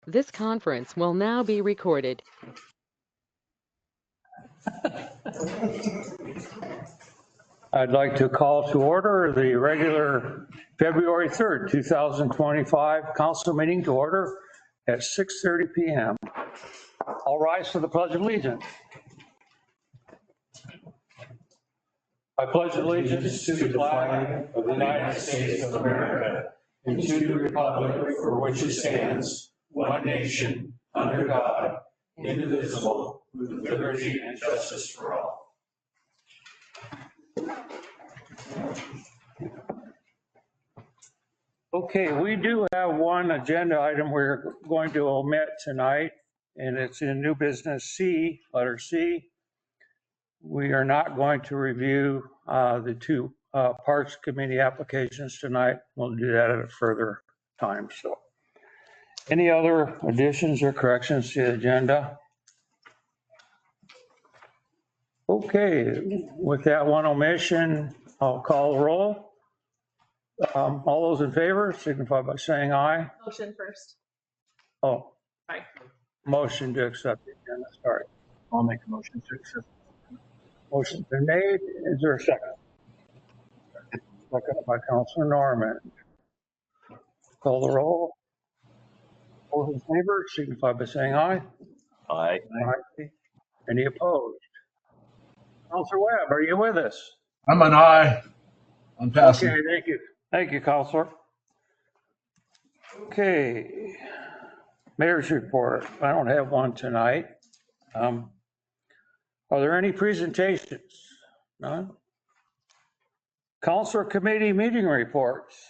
This conference will now be recorded. I'd like to call to order the regular February 3rd, 2025 council meeting to order at 6:30 p.m. All rise for the Pledge of Allegiance. I pledge allegiance to the flag of the United States of America and to the republic for which it stands, one nation, under God, indivisible, with liberty and justice for all. Okay, we do have one agenda item we're going to omit tonight, and it's in new business C, letter C. We are not going to review the two Parks Committee applications tonight. We'll do that at a further time. So, any other additions or corrections to the agenda? Okay, with that one omission, I'll call the roll. All those in favor signify by saying aye. Motion first. Oh. Aye. Motion to accept the agenda. Sorry. I'll make a motion to accept. Motion's been made. Is there a second? Second by Councilor Norman. Call the roll. All those in favor signify by saying aye. Aye. Aye. Any opposed? Councilor Webb, are you with us? I'm an aye. I'm passing. Okay, thank you. Thank you, Councilor. Okay. Mayor's report. I don't have one tonight. Are there any presentations? None? Councilor committee meeting reports.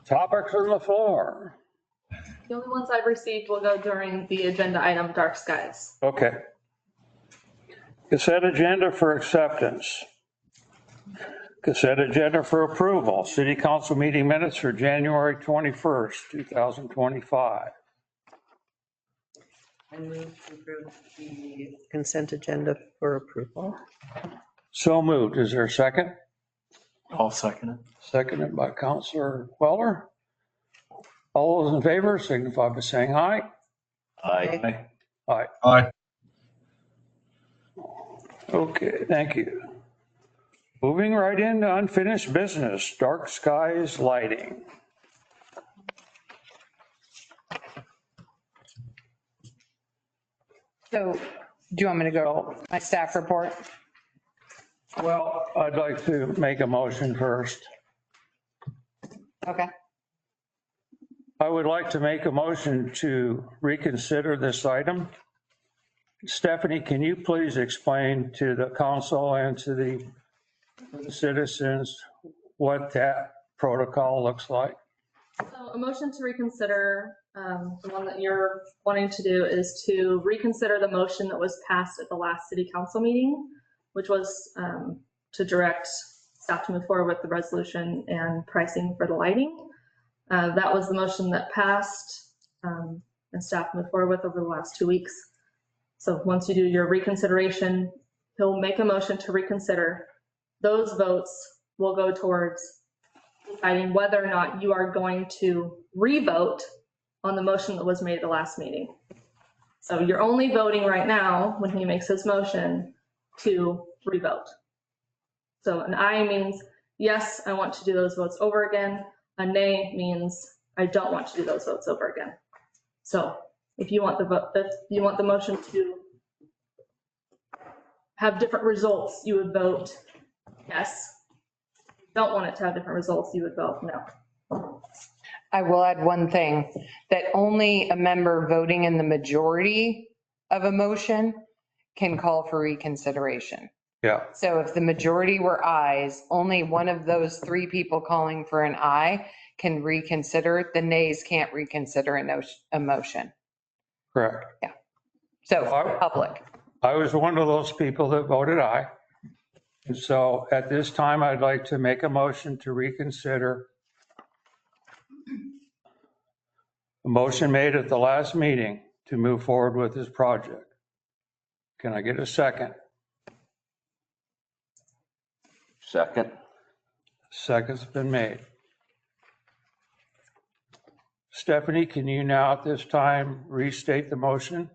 Topics on the floor. The only ones I've received will go during the agenda item, dark skies. Okay. Consent agenda for acceptance. Consent agenda for approval. City council meeting minutes for January 21st, 2025. I move to approve the consent agenda for approval. So moved. Is there a second? I'll second it. Seconded by Councilor Weller. All those in favor signify by saying aye. Aye. Aye. Aye. Okay, thank you. Moving right into unfinished business, dark skies lighting. So do you want me to go to my staff report? Well, I'd like to make a motion first. Okay. I would like to make a motion to reconsider this item. Stephanie, can you please explain to the council and to the citizens what that protocol looks like? So a motion to reconsider, the one that you're wanting to do is to reconsider the motion that was passed at the last city council meeting, which was to direct staff to move forward with the resolution and pricing for the lighting. That was the motion that passed and staff moved forward with over the last 2 weeks. So once you do your reconsideration, he'll make a motion to reconsider. Those votes will go towards deciding whether or not you are going to re-vote on the motion that was made at the last meeting. So you're only voting right now when he makes his motion to re-vote. So an aye means, yes, I want to do those votes over again. A nay means I don't want to do those votes over again. So if you want the vote, if you want the motion to have different results, you would vote yes. If you don't want it to have different results, you would vote no. I will add one thing, that only a member voting in the majority of a motion can call for reconsideration. Yeah. So if the majority were ayes, only one of those three people calling for an aye can reconsider. The nays can't reconsider a motion. Correct. Yeah. So for public. I was one of those people that voted aye. And so at this time, I'd like to make a motion to reconsider the motion made at the last meeting to move forward with this project. Can I get a second? Second. Second's been made. Stephanie, can you now at this time restate the motion?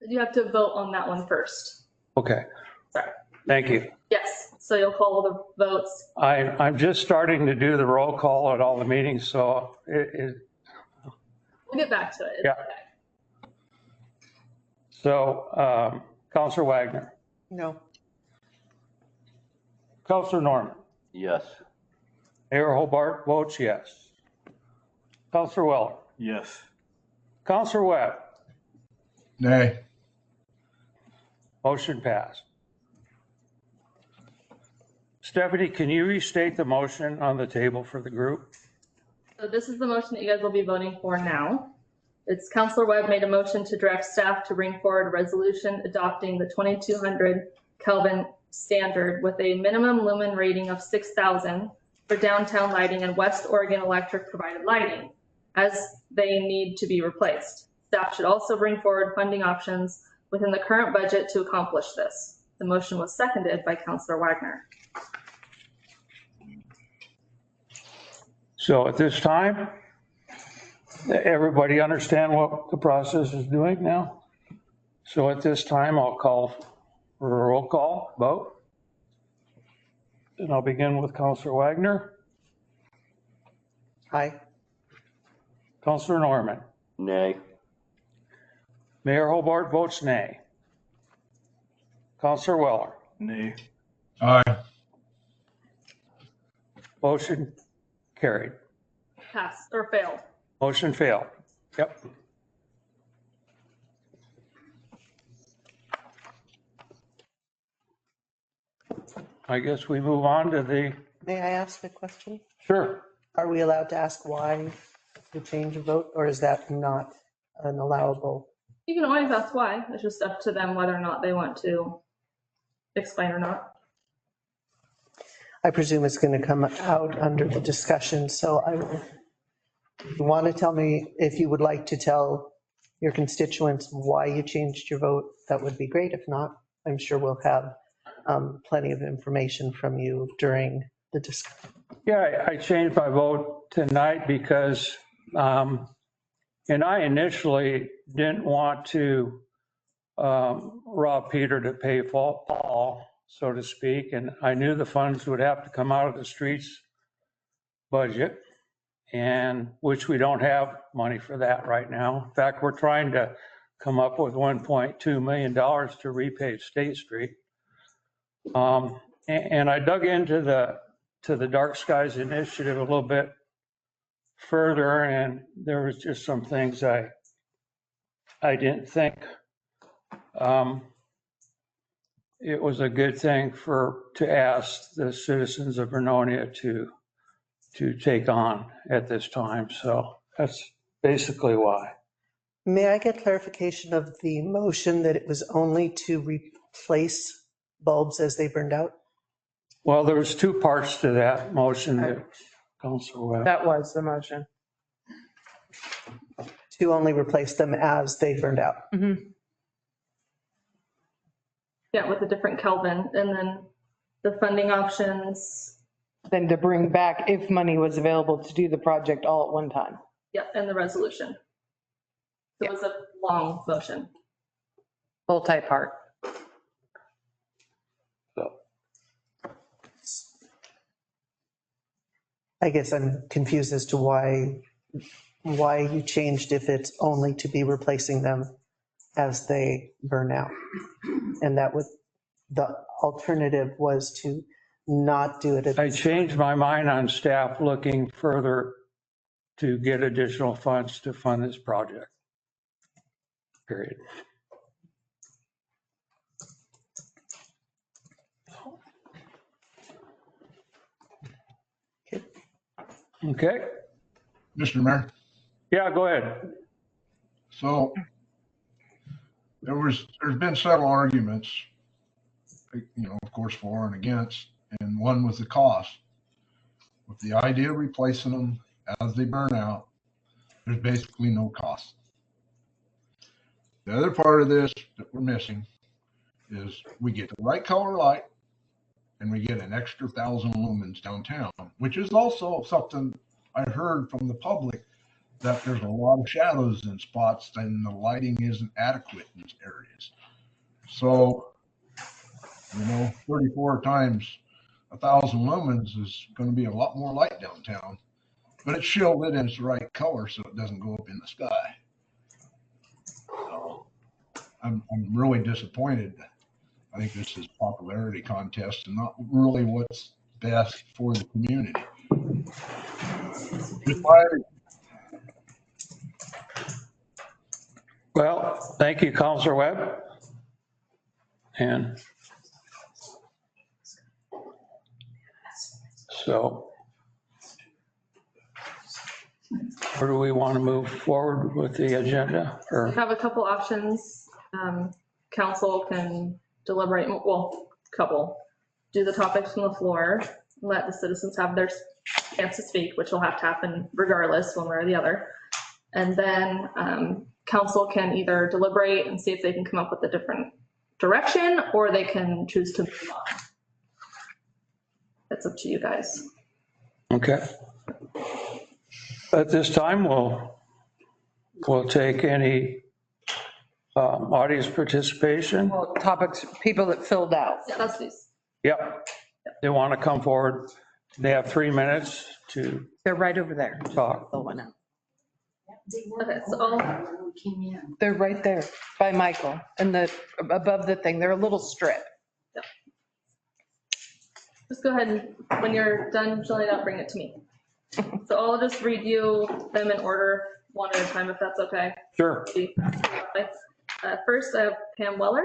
You have to vote on that one first. Okay. Sorry. Thank you. Yes, so you'll call the votes. I'm just starting to do the roll call at all the meetings, so We'll get back to it. It's Yeah. okay. so Counselor Wagner, No. Counselor Norman, Yes. Mayor Hobart votes yes. Counselor Weller, Yes. Counselor Webb, Nay. motion passed. Stephanie, can you restate the motion on the table for the group? So this is the motion that you guys will be voting for now. It's Counselor Webb made a motion to direct staff to bring forward a resolution adopting the 2200 Kelvin standard with a minimum lumen rating of 6,000 for downtown lighting and West Oregon Electric provided lighting, as they need to be replaced. Staff should also bring forward funding options within the current budget to accomplish this. The motion was seconded by Counselor Wagner. So at this time, everybody understand what the process is doing now? So at this time, I'll call for a roll call vote. And I'll begin with Counselor Wagner, Aye. Counselor Norman. Nay. Mayor Hobart votes nay. Counselor Weller, Nay. Aye. motion carried. Passed or failed. Motion failed. Yep. I guess we move on to the, May I ask a question? sure. Are we allowed to ask why the change of vote, or is that not an allowable? You can always ask why. It's just up to them whether or not they want to explain or not. I presume it's going to come out under the discussion, so if you want to tell me, if you would like to tell your constituents why you changed your vote, that would be great. If not, I'm sure we'll have plenty of information from you during the discussion. Yeah, I changed my vote tonight because, and I initially didn't want to rob Peter to pay Paul, so to speak. And I knew the funds would have to come out of the streets budget, and which we don't have money for that right now. In fact, we're trying to come up with $1.2 million to repave State Street. And I dug into the Dark Skies Initiative a little bit further, and there was just some things I didn't think it was a good thing to ask the citizens of Vernonia to take on at this time. So that's basically why. May I get clarification of the motion that it was only to replace bulbs as they burned out? Well, there was two parts to that motion that Councilor Webb. That was the motion. To only replace them as they burned out? Yeah, with a different Kelvin, and then the funding options. Then to bring back, if money was available to do the project all at one time. Yep, and the resolution. It was a long motion. Multi-part. So, I guess I'm confused as to why you changed if it's only to be replacing them as they burn out. And the alternative was to not do it. I changed my mind on staff looking further to get additional funds to fund this project. Period. Okay. Mr. Mayor, Yeah, go ahead. so there's been several arguments, of course, for and against, and one was the cost. With the idea of replacing them as they burn out, there's basically no cost. The other part of this that we're missing is we get the right color light and we get an extra 1,000 lumens downtown, which is also something I heard from the public that there's a lot of shadows in spots and the lighting isn't adequate in these areas. So, 34 times 1,000 lumens is going to be a lot more light downtown, but it's shielded and it's the right color so it doesn't go up in the sky. So I'm really disappointed. I think this is a popularity contest and not really what's best for the community. Well, thank you, Counselor Webb. And so where do we want to move forward with the agenda? We Or have a couple options. Council can deliberate, well, couple, do the topics from the floor, let the citizens have their chance to speak, which will have to happen regardless, one way or the other. And then council can either deliberate and see if they can come up with a different direction, or they can choose to move on. It's up to you guys. okay. At this time, we'll take any audience participation. Well, topics, people that filled out. Yeah, that's these. Yep. They want to come forward. They have 3 minutes to They're right over there. talk. Okay, so I'll, They're right there by Michael and above the thing. They're a little strip. just go ahead and when you're done filling it out, bring it to me. So I'll just read you them in order, one at a time, if that's okay. Sure. First, I have Pam Weller.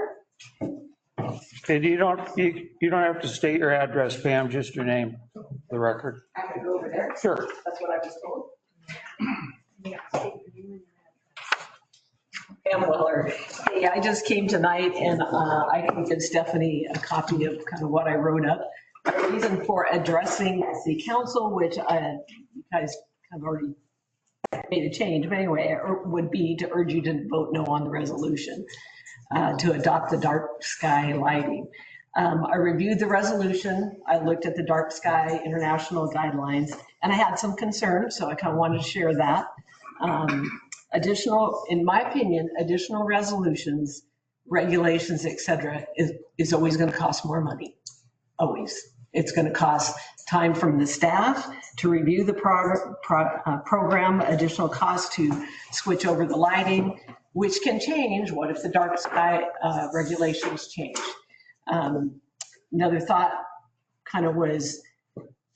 And you don't have to state your address, Pam, just your name, for the record. I could go over there. Sure. That's what I was told. Pam Weller. Hey, I just came tonight and I can give Stephanie a copy of kind of what I wrote up. The reason for addressing the council, which you guys have already made a change, but anyway, would be to urge you to vote no on the resolution to adopt the dark sky lighting. I reviewed the resolution. I looked at the dark sky international guidelines and I had some concerns, so I kind of wanted to share that. Additional, in my opinion, additional resolutions, regulations, et cetera, is always going to cost more money. Always. It's going to cost time from the staff to review the program, additional cost to switch over the lighting, which can change. What if the dark sky regulations change? Another thought kind of was,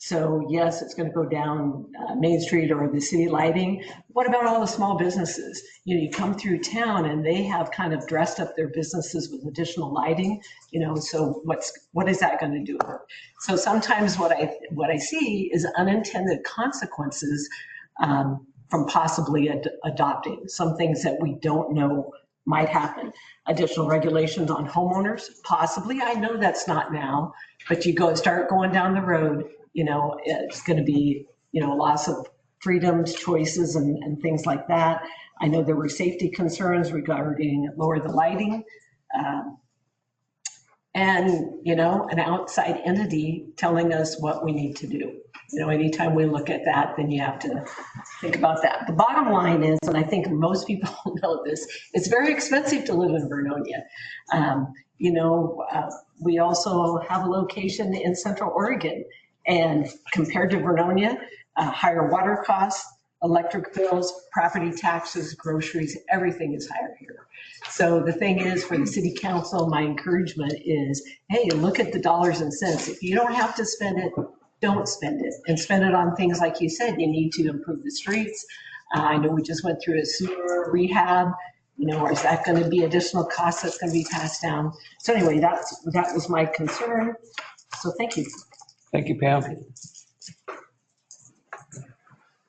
so yes, it's going to go down Main Street or the city lighting. What about all the small businesses? You come through town and they have kind of dressed up their businesses with additional lighting, so what is that going to do? So sometimes what I see is unintended consequences from possibly adopting some things that we don't know might happen. Additional regulations on homeowners, possibly. I know that's not now, but you start going down the road, it's going to be, loss of freedoms, choices, and things like that. I know there were safety concerns regarding lower the lighting. And, an outside entity telling us what we need to do. Anytime we look at that, then you have to think about that. The bottom line is, and I think most people know this, it's very expensive to live in Vernonia. We also have a location in Central Oregon, and compared to Vernonia, higher water costs, electric bills, property taxes, groceries, everything is higher here. So the thing is, for the city council, my encouragement is, hey, look at the dollars and cents. If you don't have to spend it, don't spend it, and spend it on things like you said. You need to improve the streets. I know we just went through a sewer rehab. Or is that going to be additional costs that's going to be passed down? So anyway, that was my concern. So thank you. Thank you, Pam.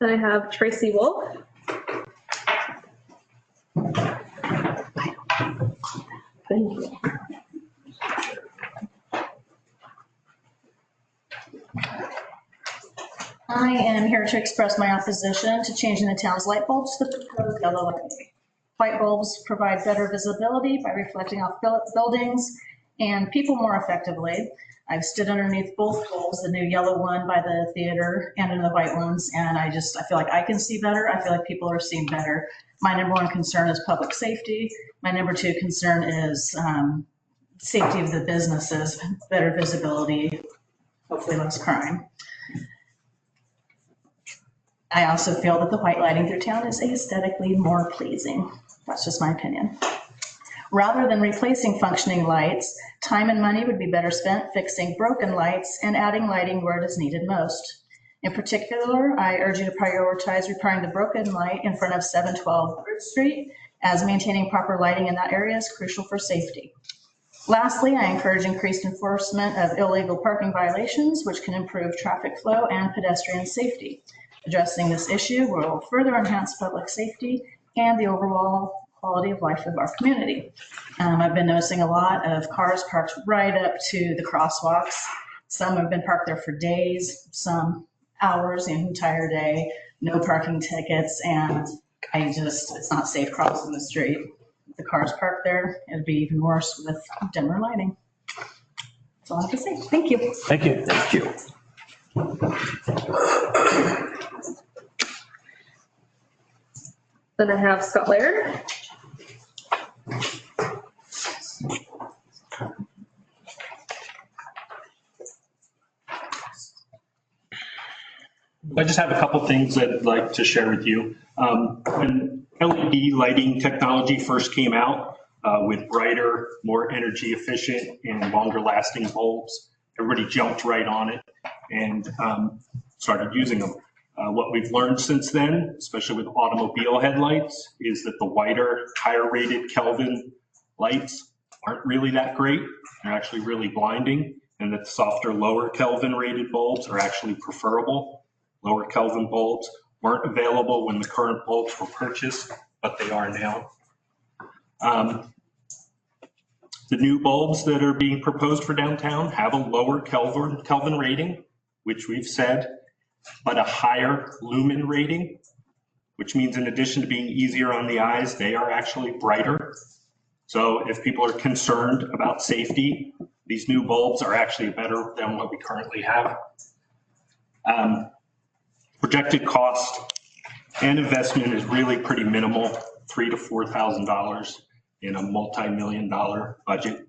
Then I have Tracy Wolf. Thank you. I am here to express my opposition to changing the town's light bulbs to the proposed yellow lighting. Light bulbs provide better visibility by reflecting off buildings and people more effectively. I've stood underneath both poles, the new yellow one by the theater and in the white ones, and I feel like I can see better. I feel like people are seeing better. My number one concern is public safety. My number two concern is safety of the businesses, better visibility, hopefully less crime. I also feel that the white lighting through town is aesthetically more pleasing. That's just my opinion. Rather than replacing functioning lights, time and money would be better spent fixing broken lights and adding lighting where it is needed most. In particular, I urge you to prioritize repairing the broken light in front of 712 Bridge Street, as maintaining proper lighting in that area is crucial for safety. Lastly, I encourage increased enforcement of illegal parking violations, which can improve traffic flow and pedestrian safety. Addressing this issue will further enhance public safety and the overall quality of life of our community. I've been noticing a lot of cars parked right up to the crosswalks. Some have been parked there for days, some hours, the entire day, no parking tickets, and it's not safe crossing the street. The cars parked there, it'd be even worse with dimmer lighting. That's all I have to say. Thank you. Thank you. Thank you. Then I have Scott Laird. I just have a couple things I'd like to share with you. When LED lighting technology first came out with brighter, more energy efficient and longer lasting bulbs, everybody jumped right on it and started using them. What we've learned since then, especially with automobile headlights, is that the whiter, higher rated Kelvin lights aren't really that great. They're actually really blinding, and that the softer, lower Kelvin rated bulbs are actually preferable. Lower Kelvin bulbs weren't available when the current bulbs were purchased, but they are now. The new bulbs that are being proposed for downtown have a lower Kelvin rating, which we've said, but a higher lumen rating, which means in addition to being easier on the eyes, they are actually brighter. So if people are concerned about safety, these new bulbs are actually better than what we currently have. Projected cost and investment is really pretty minimal, $3,000 to $4,000 in a multi-million-dollar budget.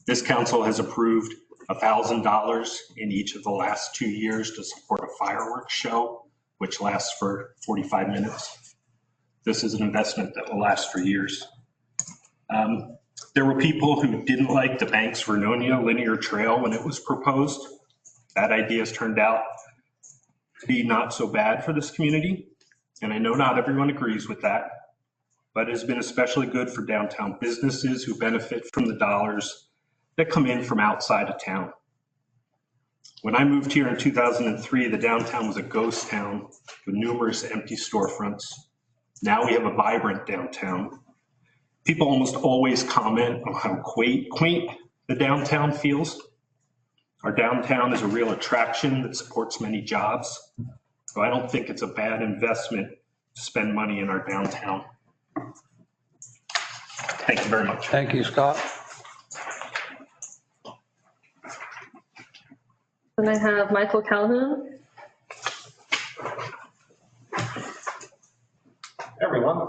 This council has approved $1,000 in each of the last 2 years to support a fireworks show, which lasts for 45 minutes. This is an investment that will last for years. There were people who didn't like the bank's Vernonia linear trail when it was proposed. That idea has turned out to be not so bad for this community. And I know not everyone agrees with that, but it has been especially good for downtown businesses who benefit from the dollars that come in from outside of town. When I moved here in 2003, the downtown was a ghost town with numerous empty storefronts. Now we have a vibrant downtown. People almost always comment on how quaint the downtown feels. Our downtown is a real attraction that supports many jobs. So I don't think it's a bad investment to spend money in our downtown. Thank you very much. Thank you, Scott. Then I have Michael Calhoun. Everyone.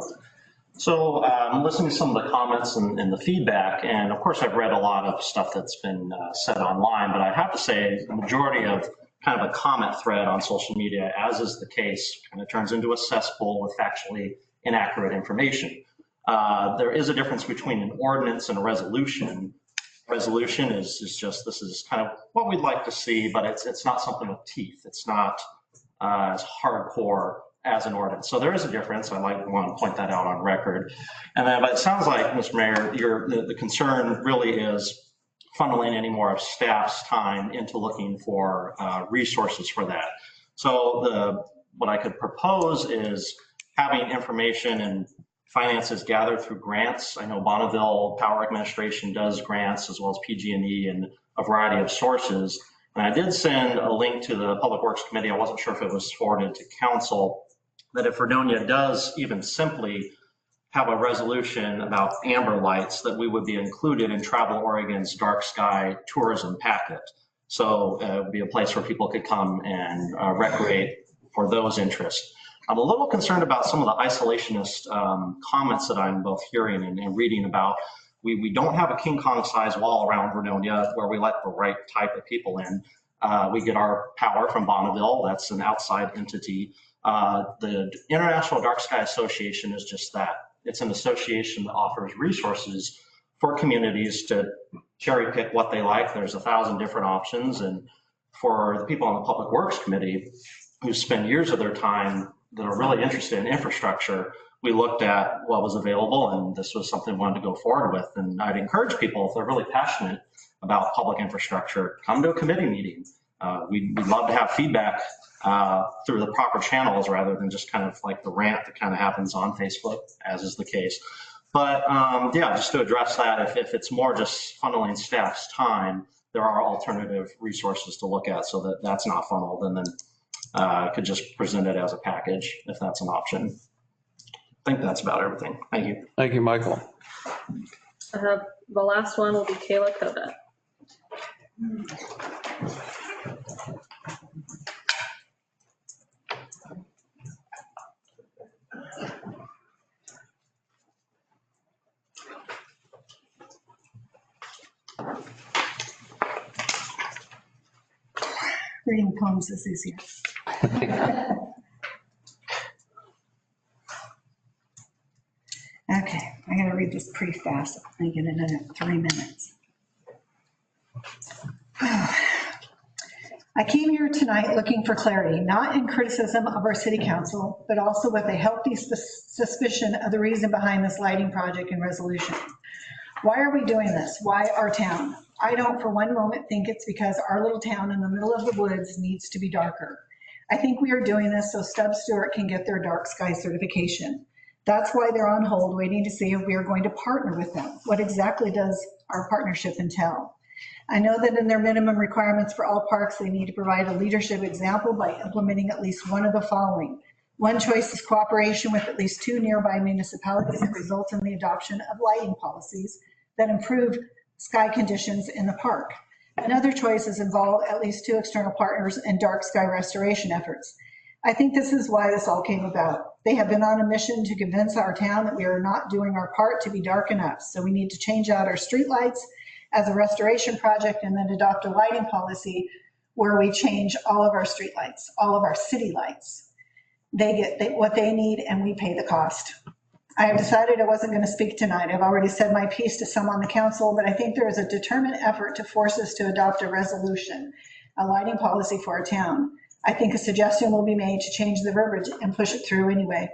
So listening to some of the comments and the feedback, and of course I've read a lot of stuff that's been said online, but I have to say the majority of kind of a comment thread on social media, as is the case, kind of turns into a cesspool with factually inaccurate information. There is a difference between an ordinance and a resolution. Resolution is just, this is kind of what we'd like to see, but it's not something with teeth. It's not as hardcore as an ordinance. So there is a difference. I might want to point that out on record. And then, but it sounds like, Mr. Mayor, the concern really is funneling any more of staff's time into looking for resources for that. So what I could propose is having information and finances gathered through grants. I know Bonneville Power Administration does grants as well as PG&E and a variety of sources. And I did send a link to the Public Works Committee. I wasn't sure if it was forwarded to council, that if Vernonia does even simply have a resolution about amber lights that we would be included in Travel Oregon's dark sky tourism packet. So it would be a place where people could come and recreate for those interests. I'm a little concerned about some of the isolationist comments that I'm both hearing and reading about. We don't have a King Kong size wall around Vernonia where we let the right type of people in. We get our power from Bonneville. That's an outside entity. The International Dark Sky Association is just that. It's an association that offers resources for communities to cherry pick what they like. There's 1,000 different options. And for the people on the Public Works Committee who spend years of their time that are really interested in infrastructure, we looked at what was available, and this was something we wanted to go forward with. And I'd encourage people, if they're really passionate about public infrastructure, come to a committee meeting. We'd love to have feedback through the proper channels rather than just kind of like the rant that kind of happens on Facebook, as is the case. But yeah, just to address that, if it's more just funneling staff's time, there are alternative resources to look at so that that's not funneled, and then could just present it as a package if that's an option. I think that's about everything. Thank you. Thank you, Michael. The last one will be Kayla Kovac. Reading poems is easier. Okay, I gotta read this pretty fast. I get it in 3 minutes. I came here tonight looking for clarity, not in criticism of our city council, but also with a healthy suspicion of the reason behind this lighting project and resolution. Why are we doing this? Why our town? I don't for one moment think it's because our little town in the middle of the woods needs to be darker. I think we are doing this so Stubb Stewart can get their dark sky certification. That's why they're on hold, waiting to see if we are going to partner with them. What exactly does our partnership entail? I know that in their minimum requirements for all parks, they need to provide a leadership example by implementing at least one of the following. One choice is cooperation with at least 2 nearby municipalities that result in the adoption of lighting policies that improve sky conditions in the park. Another choice is involve at least 2 external partners in dark sky restoration efforts. I think this is why this all came about. They have been on a mission to convince our town that we are not doing our part to be dark enough. So we need to change out our streetlights as a restoration project and then adopt a lighting policy where we change all of our streetlights, all of our city lights. They get what they need and we pay the cost. I have decided I wasn't going to speak tonight. I've already said my piece to some on the council, but I think there is a determined effort to force us to adopt a resolution, a lighting policy for our town. I think a suggestion will be made to change the verbiage and push it through anyway.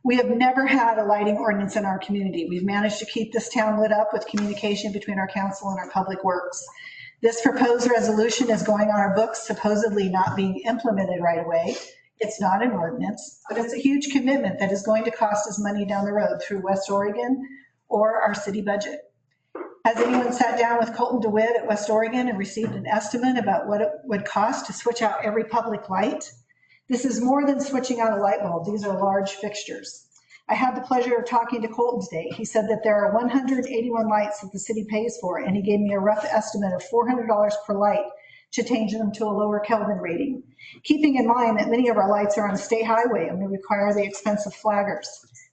We have never had a lighting ordinance in our community. We've managed to keep this town lit up with communication between our council and our public works. This proposed resolution is going on our books, supposedly not being implemented right away. It's not an ordinance, but it's a huge commitment that is going to cost us money down the road through West Oregon or our city budget. Has anyone sat down with Colton DeWitt at West Oregon and received an estimate about what it would cost to switch out every public light? This is more than switching out a light bulb. These are large fixtures. I had the pleasure of talking to Colton today. He said that there are 181 lights that the city pays for, and he gave me a rough estimate of $400 per light to change them to a lower Kelvin rating. Keeping in mind that many of our lights are on a state highway and we require the expensive flaggers.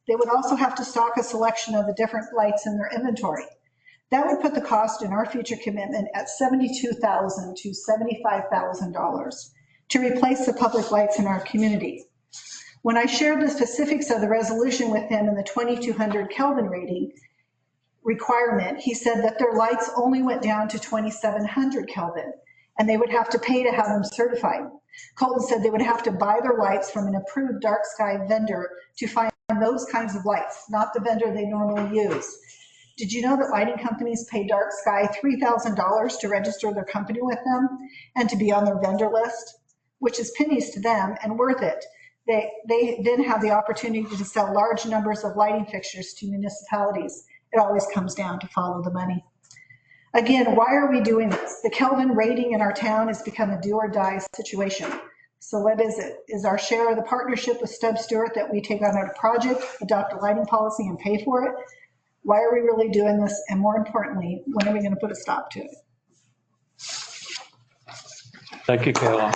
They would also have to stock a selection of the different lights in their inventory. That would put the cost in our future commitment at $72,000 to $75,000 to replace the public lights in our community. When I shared the specifics of the resolution with him and the 2200 Kelvin rating requirement, he said that their lights only went down to 2700 Kelvin and they would have to pay to have them certified. Colton said they would have to buy their lights from an approved dark sky vendor to find those kinds of lights, not the vendor they normally use. Did you know that lighting companies pay Dark Sky $3,000 to register their company with them and to be on their vendor list, which is pennies to them and worth it. They then have the opportunity to sell large numbers of lighting fixtures to municipalities. It always comes down to follow the money. Again, why are we doing this? The Kelvin rating in our town has become a do or die situation. So what is it? Is our share of the partnership with Stubb Stewart that we take on our project, adopt a lighting policy and pay for it? Why are we really doing this? And more importantly, when are we going to put a stop to it? Thank you, Kayla.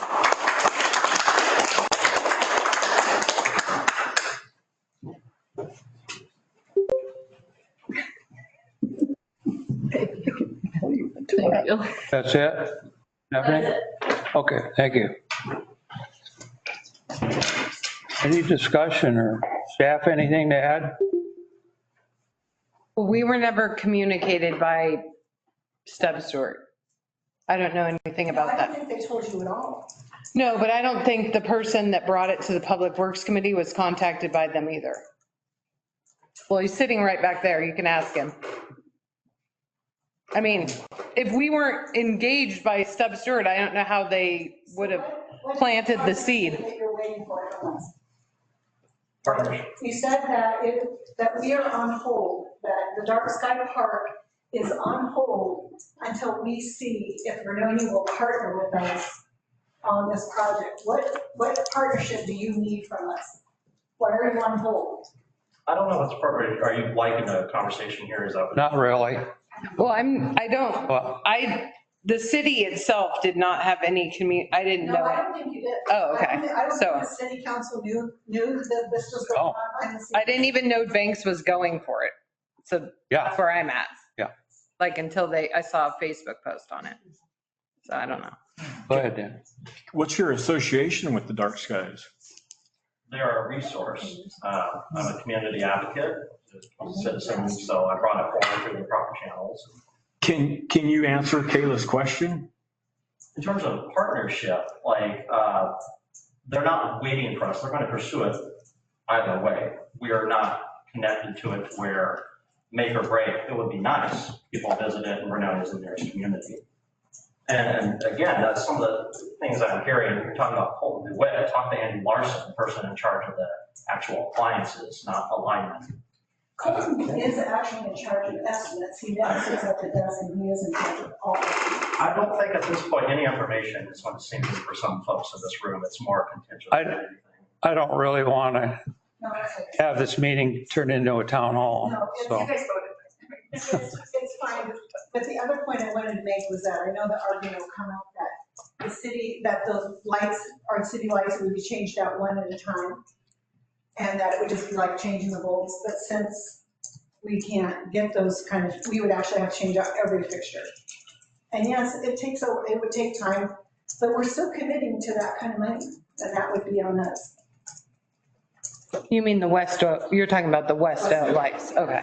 Thank you. That's it? Stephanie? Okay, thank you. Any discussion or staff, anything to add? We were never communicated by Stubb Stewart. I don't know anything about I that. don't think they told you at all. No, but I don't think the person that brought it to the Public Works Committee was contacted by them either. Well, he's sitting right back there. You can ask him. I mean, if we weren't engaged by Stubb Stewart, I don't know how they would have planted the seed. That you're waiting for from us. You said that that we are on hold, that the Dark Sky Park is on hold until we see if Vernonia will partner with us on this project. What partnership do you need from us? Why are you on hold? I don't know what's appropriate. Are you liking a conversation here? Is that? Not really. Well, the city itself did not have any I didn't No, know. I don't think you did. Oh, okay. I don't So- think the city council knew that this was going on behind the scenes. I didn't even know Banks was going for it. So Yeah. that's where I'm at. Yeah. Like until I saw a Facebook post on it. So I don't know. Go ahead, Dan. What's your association with the Dark Skies? They are a resource. I'm a community advocate, a citizen, so I brought it forward through the proper channels. Can you answer Kayla's question? In terms of partnership, they're not waiting for us. They're going to pursue it either way. We are not connected to it where make or break. It would be nice. People visit it and Vernonia is the nearest community. And again, that's some of the things I'm hearing. You're talking about Colton DeWitt. Talk to Andy Larson, the person in charge of the actual appliances, not alignment. Colton is actually in charge of estimates. He never sits at the desk and he is in charge of all of them. I don't think at this point any information is going to sink in for some folks in this room. It's more contingent than anything. I don't really want to No, that's okay. have this meeting turn into a town hall, No, so. it's fine. But the other point I wanted to make was that I know the argument will come up that the city, that those lights, our city lights would be changed out one at a time. And that it would just be like changing the bulbs. But since we can't get those we would actually have to change out every fixture. And yes, it would take time, but we're still committing to that kind of money, and that would be on us. You mean the West, you're talking about the West lights. Okay.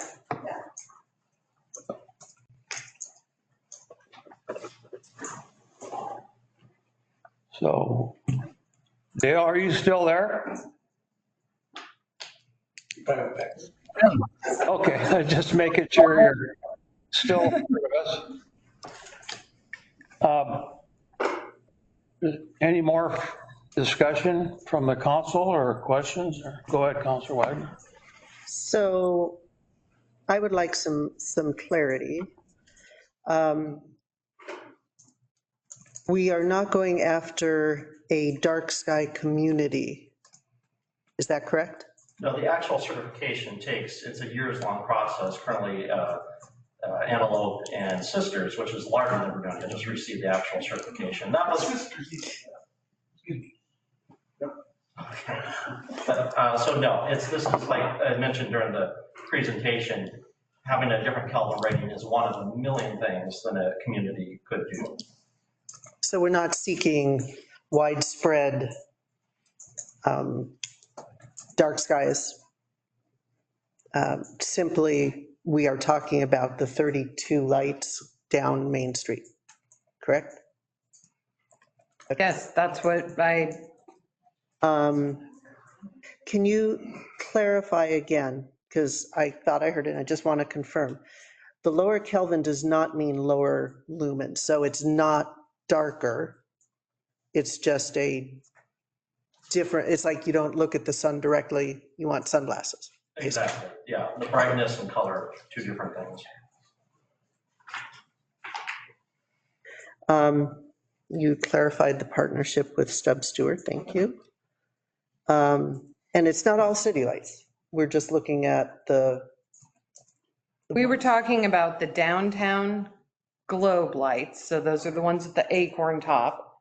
So, Dale, are you still there? Okay, just making sure you're still with us. Any more discussion from the council or questions? Go ahead, Councilor Wagner. So I would like some clarity. We are not going after a dark sky community. Is that correct? No, the actual certification it's a years-long process. Currently, Antelope and Sisters, which is larger than Vernonia, just received the actual certification. That was. Okay. So no, this is like I mentioned during the presentation, having a different Kelvin rating is one of a million things that a community could do. So we're not seeking widespread dark skies. Simply, we are talking about the 32 lights down Main Street, correct? Yes, that's what Can you clarify again? Because I thought I heard it, and I just want to confirm. The lower Kelvin does not mean lower lumen, so it's not darker. It's just a different, it's like you don't look at the sun directly, you want sunglasses. Exactly, yeah. The brightness and color, two different things. You clarified the partnership with Stubb Stewart, thank you. And it's not all city lights. We're just looking at the. We were talking about the downtown globe lights, so those are the ones with the acorn top.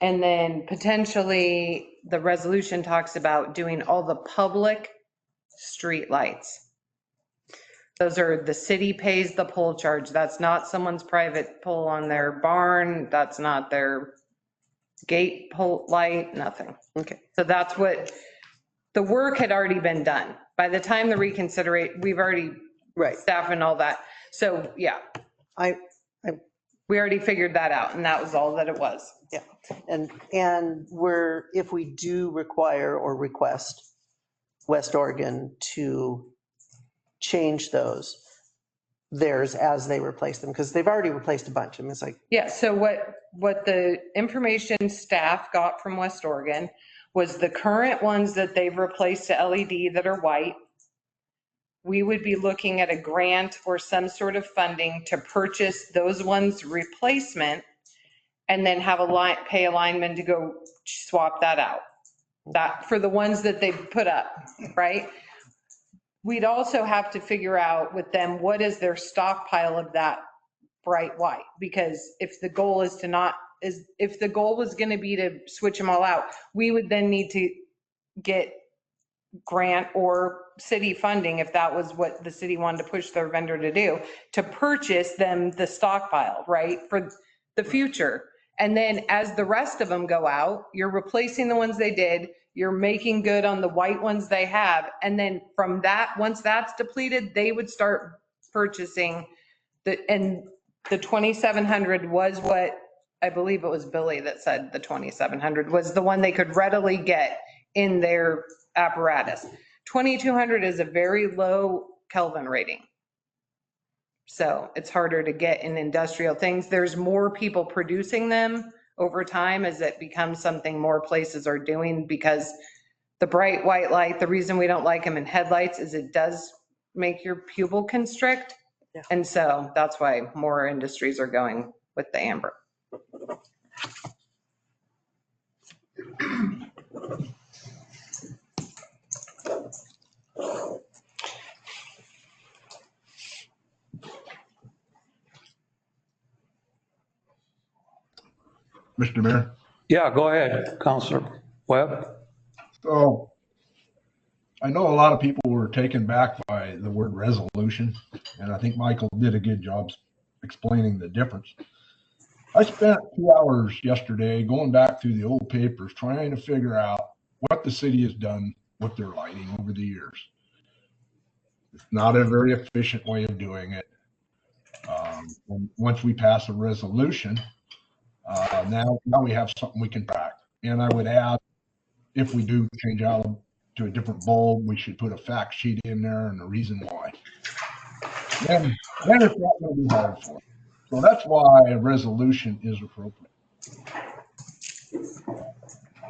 And then potentially the resolution talks about doing all the public street lights. Those are, the city pays the pole charge. That's not someone's private pole on their barn. That's not their gate pole light, nothing. Okay. So that's what, the work had already been done. By the time the reconsiderate, we've already Right. staff and all that. So yeah, we already figured that out and that was all that it was. Yeah. And if we do require or request West Oregon to change theirs as they replace them, because they've already replaced a bunch. I mean, it's like. Yeah, so what the information staff got from West Oregon was the current ones that they've replaced to LED that are white. We would be looking at a grant or some sort of funding to purchase those ones replacement and then have pay a lineman to go swap that out. That for the ones that they've put up, right? We'd also have to figure out with them, what is their stockpile of that bright white? Because if the goal is to not, if the goal was going to be to switch them all out, we would then need to get grant or city funding, if that was what the city wanted to push their vendor to do, to purchase them the stockpile, right? For the future. And then as the rest of them go out, you're replacing the ones they did, you're making good on the white ones they have. And then from that, once that's depleted, they would start purchasing and the 2,700 was what, I believe it was Billy that said the 2,700 was the one they could readily get in their apparatus. 2,200 is a very low Kelvin rating. So it's harder to get in industrial things. There's more people producing them over time as it becomes something more places are doing, because the bright white light, the reason we don't like them in headlights is it does make your pupil constrict. Yeah. And so that's why more industries are going with the amber. Mr. Mayor. Yeah, go ahead, Counselor Webb. So I know a lot of people were taken back by the word resolution, and I think Michael did a good job explaining the difference. I spent 2 hours yesterday going back through the old papers trying to figure out what the city has done with their lighting over the years. It's not a very efficient way of doing it. And once we pass a resolution, now we have something we can track. And I would add, if we do change out to a different bulb, we should put a fact sheet in there and a reason why. Then it's not going to be hard for it. So that's why a resolution is appropriate.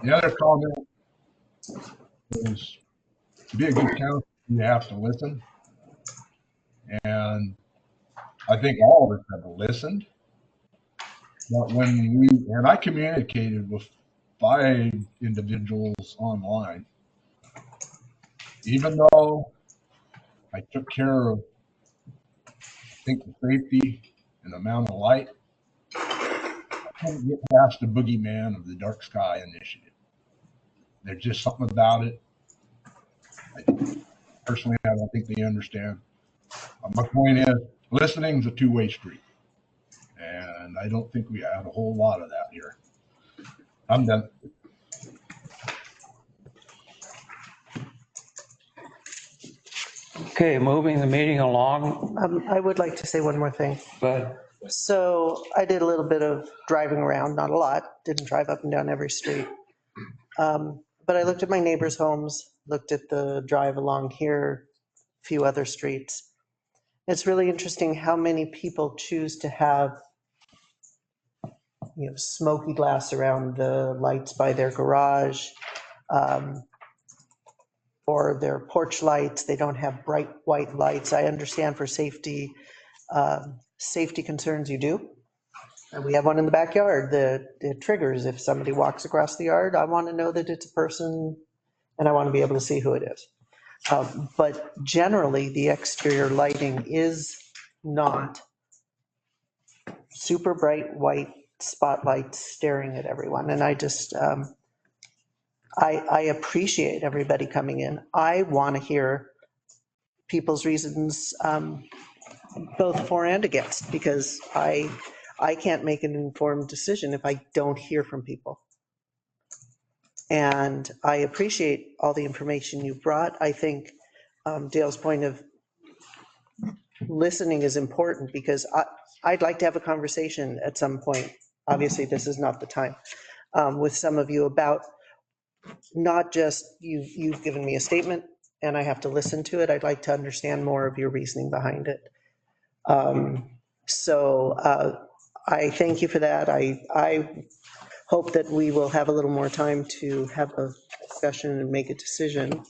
The other comment is, to be a good counselor, you have to listen. And I think all of us have listened. But and I communicated with 5 individuals online, even though I took care of, I think, the safety and the amount of light, I couldn't get past the boogeyman of the dark sky initiative. There's just something about it. Personally, I don't think they understand. My point is, listening is a two-way street. And I don't think we had a whole lot of that here. I'm done. Okay, moving the meeting along. I would like to say one more thing. But So I did a little bit of driving around, not a lot, didn't drive up and down every street. But I looked at my neighbors' homes, looked at the drive along here, a few other streets. It's really interesting how many people choose to have, smoky glass around the lights by their garage, or their porch lights. They don't have bright white lights. I understand for safety concerns you do. And we have one in the backyard that it triggers. If somebody walks across the yard, I want to know that it's a person and I want to be able to see who it is. But generally, the exterior lighting is not super bright white spotlights staring at everyone. And I just, I appreciate everybody coming in. I want to hear people's reasons, both for and against, because I can't make an informed decision if I don't hear from people. And I appreciate all the information you brought. I think Dale's point of listening is important because I'd like to have a conversation at some point. Obviously, this is not the time, with some of you about not just you've given me a statement and I have to listen to it. I'd like to understand more of your reasoning behind it. So I thank you for that. I hope that we will have a little more time to have a discussion and make a decision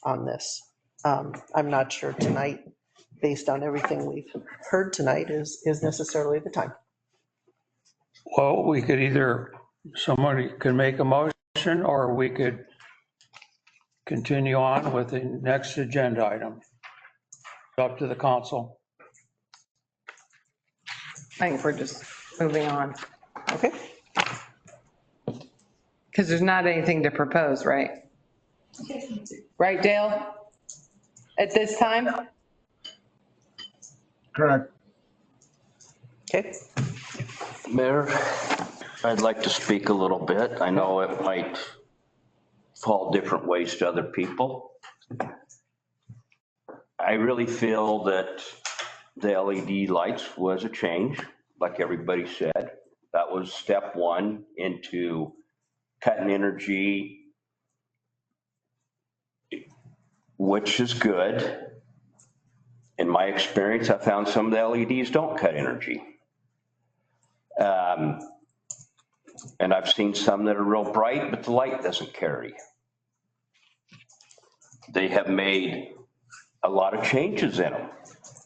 on this. I'm not sure tonight, based on everything we've heard tonight, is necessarily the time. Well, we could either, somebody could make a motion or we could continue on with the next agenda item. Up to the council. I think we're just moving on. Okay. Because there's not anything to propose, right? Right, Dale? At this time? Correct. Okay. Mayor, I'd like to speak a little bit. I know it might fall different ways to other people. I really feel that the LED lights was a change, like everybody said. That was step one into cutting energy, which is good. In my experience, I found some of the LEDs don't cut energy. And I've seen some that are real bright, but the light doesn't carry. They have made a lot of changes in them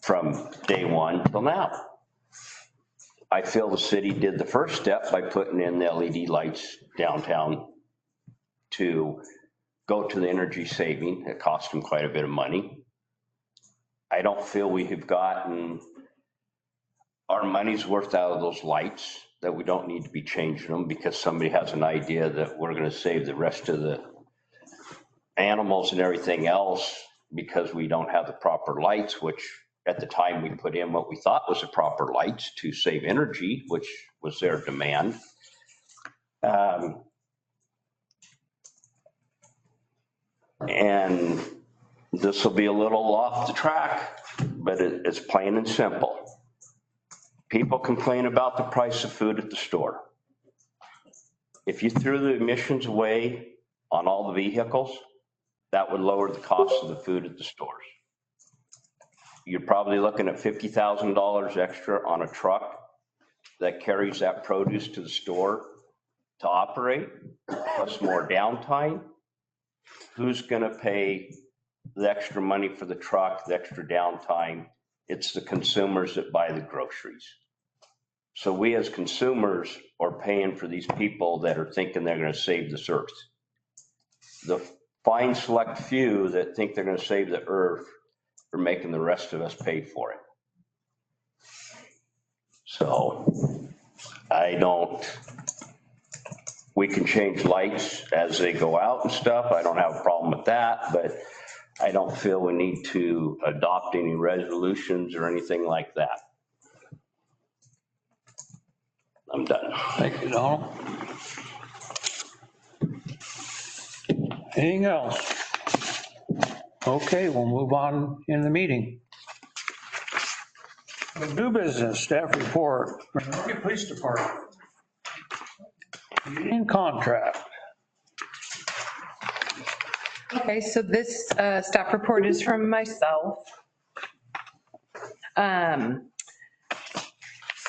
from day one till now. I feel the city did the first step by putting in the LED lights downtown to go to the energy saving. It cost them quite a bit of money. I don't feel we have gotten our money's worth out of those lights, that we don't need to be changing them because somebody has an idea that we're going to save the rest of the animals and everything else because we don't have the proper lights, which at the time we put in what we thought was the proper lights to save energy, which was their demand. And this will be a little off the track, but it's plain and simple. People complain about the price of food at the store. If you threw the emissions away on all the vehicles, that would lower the cost of the food at the stores. You're probably looking at $50,000 extra on a truck that carries that produce to the store to operate, plus more downtime. Who's going to pay the extra money for the truck, the extra downtime? It's the consumers that buy the groceries. So we as consumers are paying for these people that are thinking they're going to save this earth. The fine select few that think they're going to save the earth are making the rest of us pay for it. So we can change lights as they go out and stuff. I don't have a problem with that, but I don't feel we need to adopt any resolutions or anything like that. I'm done. Thank you, Donald. Anything else? Okay, we'll move on in the meeting. New business, staff report, Vernonia Police Department. Union contract. Okay, so this staff report is from myself.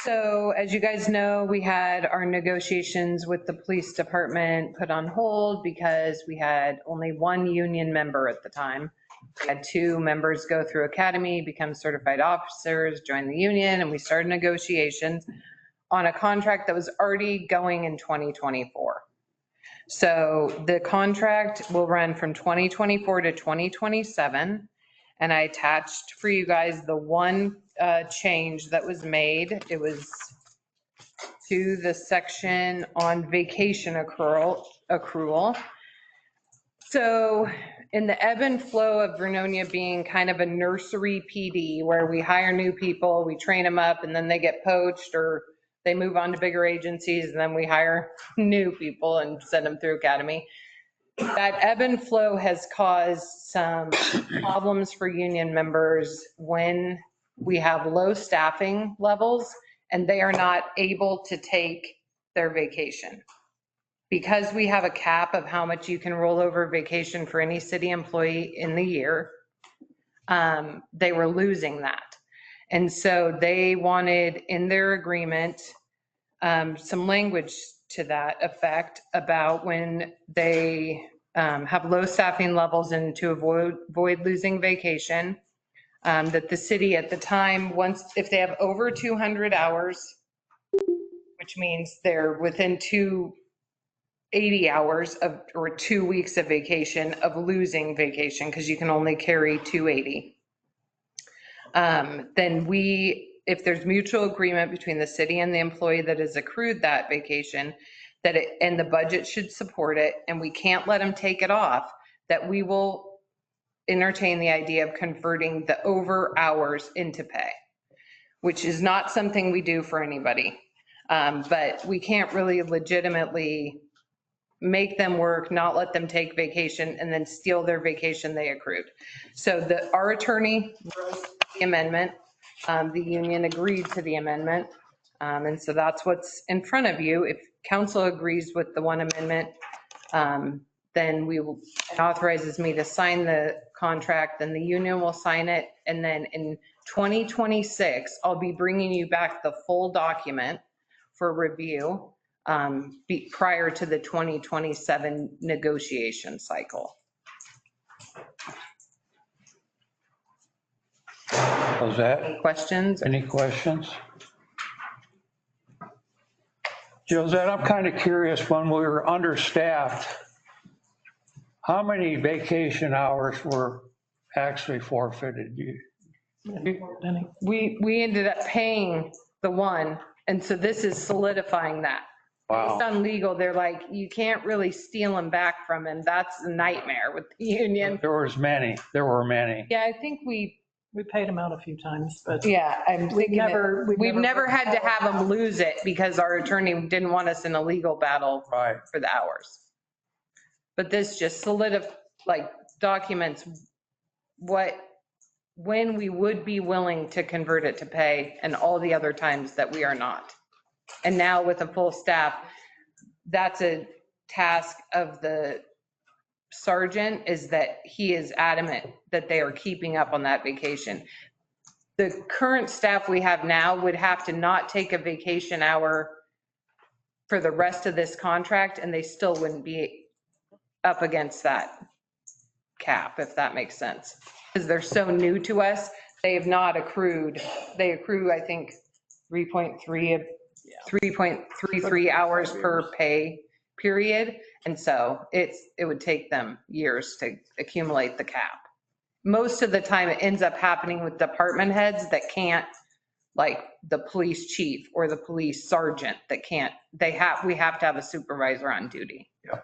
So as you guys know, we had our negotiations with the police department put on hold because we had only one union member at the time. We had two members go through academy, become certified officers, join the union, and we started negotiations. on a contract that was already going in 2024. So the contract will run from 2024 to 2027. And I attached for you guys the one change that was made. It was to the section on vacation accrual. So in the ebb and flow of Vernonia being kind of a nursery PD where we hire new people, we train them up, and then they get poached or they move on to bigger agencies, and then we hire new people and send them through academy. That ebb and flow has caused some problems for union members when we have low staffing levels and they are not able to take their vacation. Because we have a cap of how much you can roll over vacation for any city employee in the year, they were losing that. And so they wanted in their agreement some language to that effect about when they have low staffing levels and to avoid losing vacation, that the city at the time, if they have over 200 hours, which means they're within 280 hours or 2 weeks of vacation of losing vacation, because you can only carry 280. Then if there's mutual agreement between the city and the employee that has accrued that vacation, and the budget should support it, and we can't let them take it off, that we will entertain the idea of converting the over hours into pay, which is not something we do for anybody. But we can't really legitimately make them work, not let them take vacation, and then steal their vacation they accrued. So our attorney wrote the amendment. The union agreed to the amendment. And so that's what's in front of you. If council agrees with the one amendment, then it authorizes me to sign the contract, then the union will sign it. And then in 2026, I'll be bringing you back the full document for review prior to the 2027 negotiation cycle. Was that? Any questions? Any questions? Josette, I'm kind of curious, when we were understaffed, how many vacation hours were actually forfeited? We ended up paying the one, and so this is solidifying that. Wow. Based on legal, they're like, you can't really steal them back from him. That's a nightmare with the union. There were many. Yeah, I think we paid them out a few times, but. Yeah, I'm thinking we've never had to have them lose it because our attorney didn't want us in a legal battle for the hours. But this just documents when we would be willing to convert it to pay and all the other times that we are not. And now with a full staff, that's a task of the sergeant, is that he is adamant that they are keeping up on that vacation. The current staff we have now would have to not take a vacation hour for the rest of this contract, and they still wouldn't be up against that cap, if that makes sense. Because they're so new to us, they have not accrued. They accrue, I think, 3.33 hours per pay period. And so it would take them years to accumulate the cap. Most of the time it ends up happening with department heads that can't, like the police chief or the police sergeant that can't, we have to have a supervisor on duty. Yeah.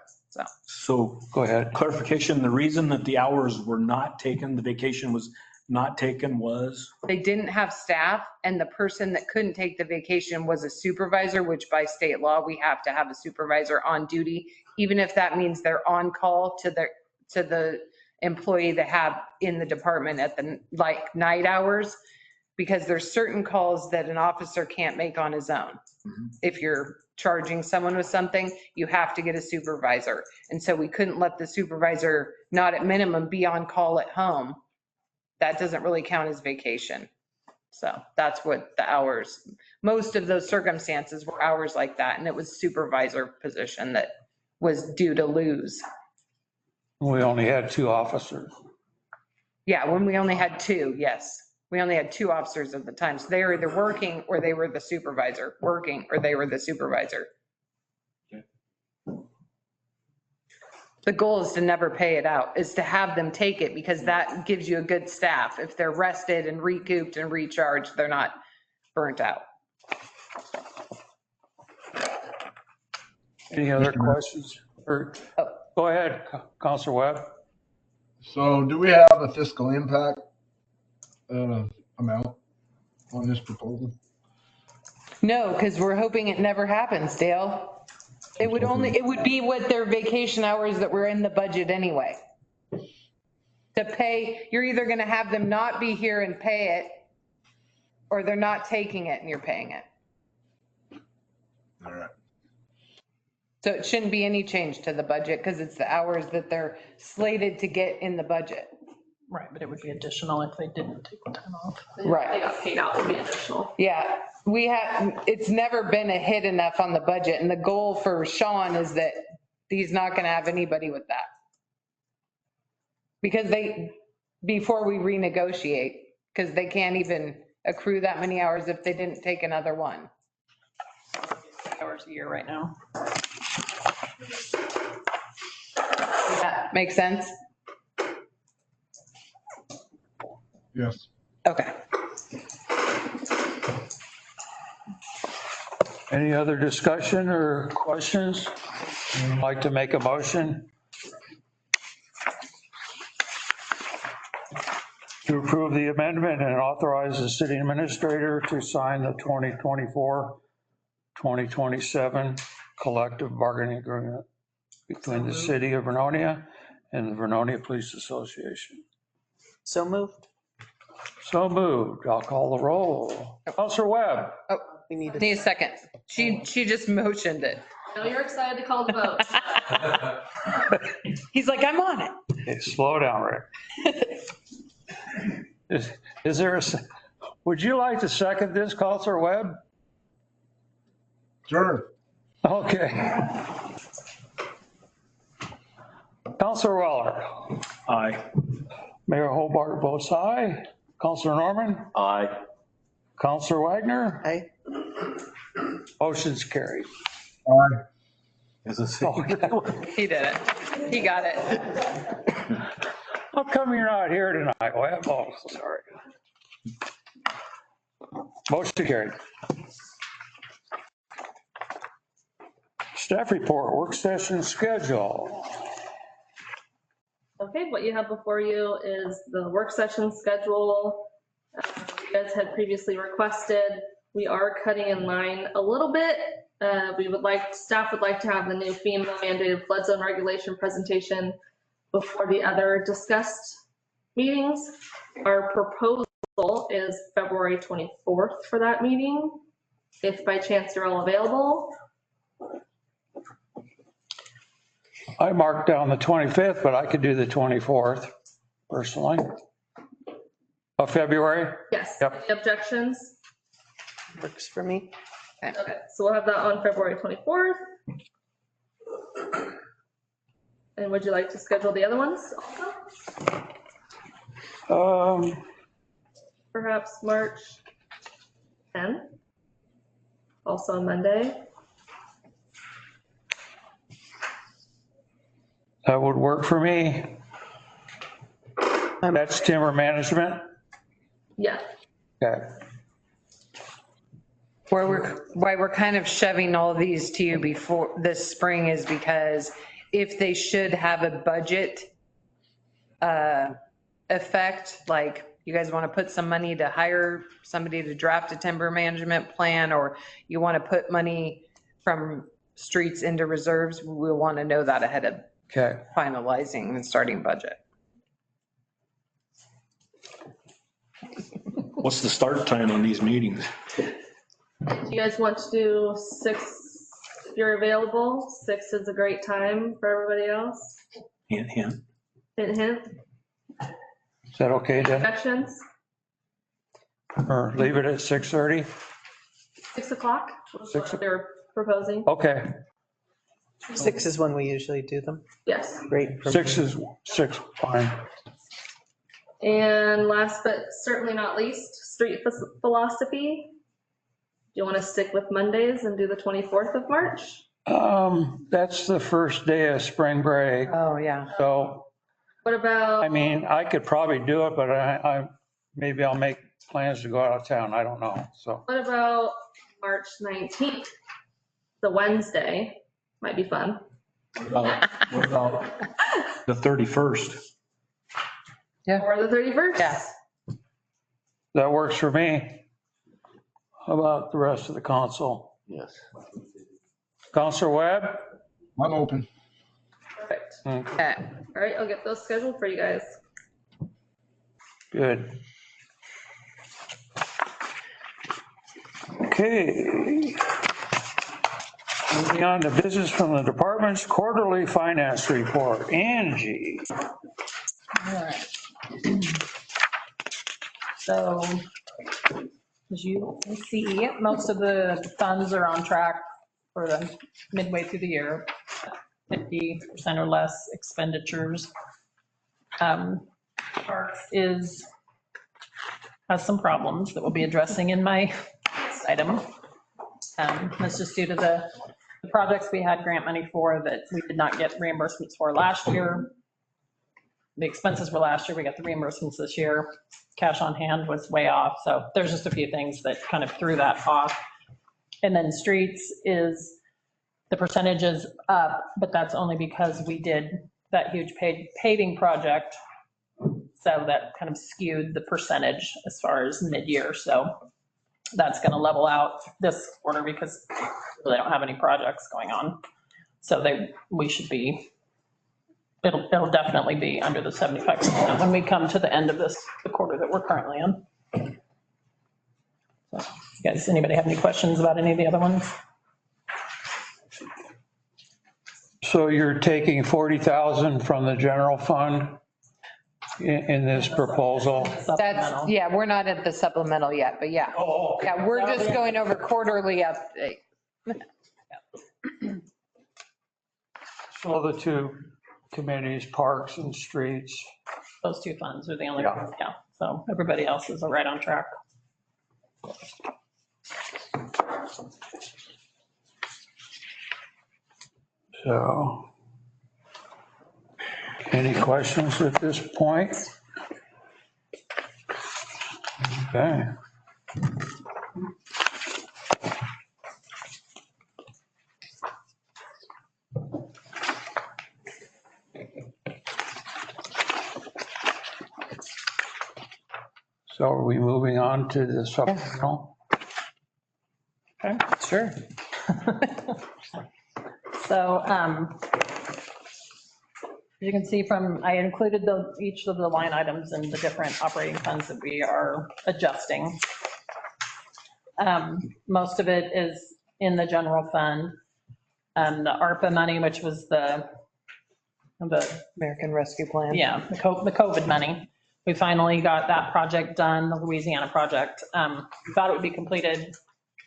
So Go ahead. clarification, the reason that the hours were not taken, the vacation was not taken was? They didn't have staff, and the person that couldn't take the vacation was a supervisor, which by state law, we have to have a supervisor on duty, even if that means they're on call to the employee they have in the department at the night hours, because there's certain calls that an officer can't make on his own. If you're charging someone with something, you have to get a supervisor. And so we couldn't let the supervisor, not at minimum, be on call at home. That doesn't really count as vacation. So that's what the hours, most of those circumstances were hours like that. And it was supervisor position that was due to lose. We only had 2 officers. Yeah, when we only had 2, yes. We only had 2 officers at the time. So they were either working or they were the supervisor, working or they were the supervisor. The goal is to never pay it out, is to have them take it because that gives you a good staff. If they're rested and recouped and recharged, they're not burnt out. Any other questions? Or, go ahead, Counselor Webb. So do we have a fiscal impact amount on this proposal? No, because we're hoping it never happens, Dale. It would be what their vacation hours that were in the budget anyway. To pay, you're either going to have them not be here and pay it, or they're not taking it and you're paying it. All right. So it shouldn't be any change to the budget because it's the hours that they're slated to get in the budget. Right, but it would be additional if they didn't take the time off. Right. They got paid out, it would be additional. Yeah, it's never been a hit enough on the budget, and the goal for Sean is that he's not gonna have anybody with that. Because before we renegotiate, because they can't even accrue that many hours if they didn't take another one. Hours a year right now. Does that make sense? Yes. Okay. Any other discussion or questions? Would like to make a motion to approve the amendment and authorize the city administrator to sign the 2024-2027 collective bargaining agreement between the city of Vernonia and the Vernonia Police Association. So moved. So moved. I'll call the roll. Counselor Webb. Oh, We need need a second. She just motioned it. No, you're excited to call the vote. He's like, I'm on it. Hey, slow down, Rick. Is there would you like to second this, Counselor Webb? Sure. Okay. Counselor Weller. Aye. Mayor Hobart votes aye. Counselor Norman. Aye. Counselor Wagner. Aye. Motion's carried. Aye. Is this? He did it. He got it. How come you're not here tonight, Webb? Oh, sorry. Motion carried. Staff report, work session schedule. Okay, what you have before you is the work session schedule. You guys had previously requested. We are cutting in line a little bit. Staff would like to have the new FEMA mandated flood zone regulation presentation before the other discussed meetings. Our proposal is February 24th for that meeting, if by chance you're all available. I marked down the 25th, but I could do the 24th personally. Of February? Yes. Yep. Any objections? Works for me. Okay, so we'll have that on February 24th. And would you like to schedule the other ones also? Perhaps March 10th, also on Monday. That would work for me. That's timber management? Yeah. Okay. Why we're kind of shoving all these to you before this spring is because if they should have a budget effect, like you guys want to put some money to hire somebody to draft a timber management plan, or you want to put money from streets into reserves, we'll want to know that ahead of finalizing and starting budget. What's the start time on these meetings? Do you guys want to do 6 if you're available? 6 is a great time for everybody else. Hint, hint. Hint, hint. Is that okay, Jen? Objections? Or leave it at 6:30? 6 o'clock? Six. What they're proposing? Okay. 6 is when we usually do them. Yes. Great. for me. 6 is fine. And last but certainly not least, street philosophy. Do you want to stick with Mondays and do the 24th of March? That's the first day of spring break. Oh, yeah. So, What about? I mean, I could probably do it, but maybe I'll make plans to go out of town. I don't know. So, What about March 19th? The Wednesday might be fun. What about the 31st? Or the 31st? Yes. that works for me. How about the rest of the council? Yes. Counselor Webb? I'm open. Perfect. Okay. All right, I'll get those scheduled for you guys. Good. Okay. Moving on to business from the department's quarterly finance report. Angie. All right. So, as you can see, most of the funds are on track for the midway through the year, 50% or less expenditures. Parks has some problems that we'll be addressing in my next item. That's just due to the projects we had grant money for that we did not get reimbursements for last year. The expenses were last year, we got the reimbursements this year. Cash on hand was way off, so there's just a few things that kind of threw that off. And then streets the percentage is up, but that's only because we did that huge paving project. So that kind of skewed the percentage as far as mid-year. So that's going to level out this quarter because they don't have any projects going on. So we should be, it'll definitely be under the 75% when we come to the end of the quarter that we're currently in. So, you guys, anybody have any questions about any of the other ones? So you're taking 40,000 from the general fund in this proposal? That's, yeah, we're not at the supplemental yet, but yeah. Oh, okay. Yeah, we're just going over quarterly update. So the two committees, parks and streets. Those two funds are the only ones, yeah. So everybody else is right on track. So, any questions at this point? Okay. So are we moving on to the supplemental? Okay. Sure. So you can see I included each of the line items in the different operating funds that we are adjusting. Most of it is in the general fund. The ARPA money, which was the American Rescue Plan. Yeah, the COVID money. We finally got that project done, the Louisiana project. We thought it would be completed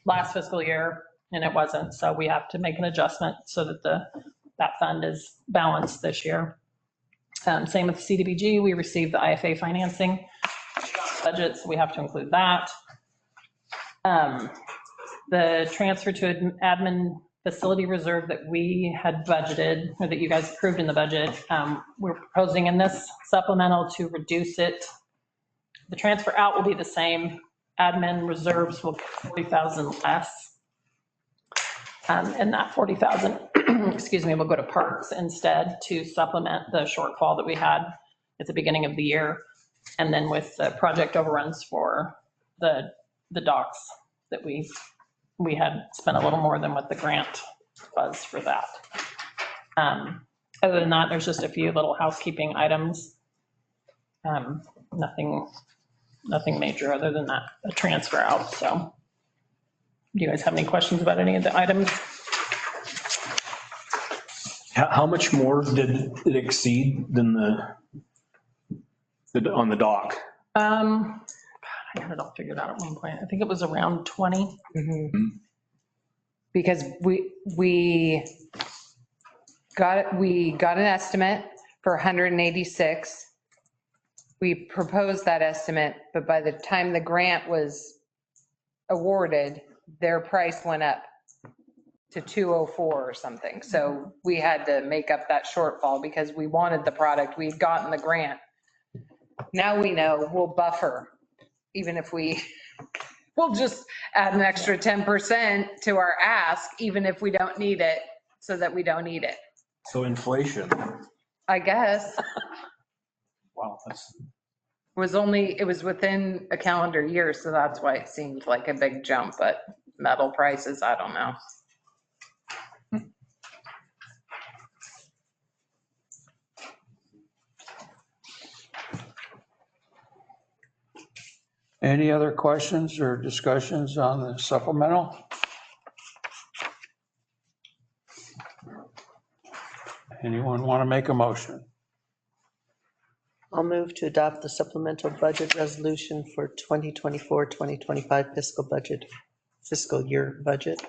last fiscal year and it wasn't. So we have to make an adjustment so that that fund is balanced this year. Same with CDBG, we received the IFA financing budget, so we have to include that. The transfer to admin facility reserve that we had budgeted, or that you guys approved in the budget, we're proposing in this supplemental to reduce it. The transfer out will be the same. Admin reserves will get 40,000 less. And that 40,000, excuse me, will go to parks instead to supplement the shortfall that we had at the beginning of the year. And then with the project overruns for the docks that we had spent a little more than what the grant was for that. Other than that, there's just a few little housekeeping items. Nothing major other than that, a transfer out. So do you guys have any questions about any of the items? How much more did it exceed than on the dock? I had it all figured out at one point. I think it was around 20. Mm-hmm. Because we got an estimate for 186. we proposed that estimate, but by the time the grant was awarded, their price went up to 204 or something. So we had to make up that shortfall because we wanted the product. We'd gotten the grant. Now we know we'll buffer, even if we'll just add an extra 10% to our ask, even if we don't need it, so that we don't need it. So inflation, I guess. wow, that's, It was within a calendar year, so that's why it seemed like a big jump, but metal prices, I don't know. Any other questions or discussions on the supplemental? Anyone want to make a motion? I'll move to adopt the supplemental budget resolution for 2024, 2025 fiscal year budget.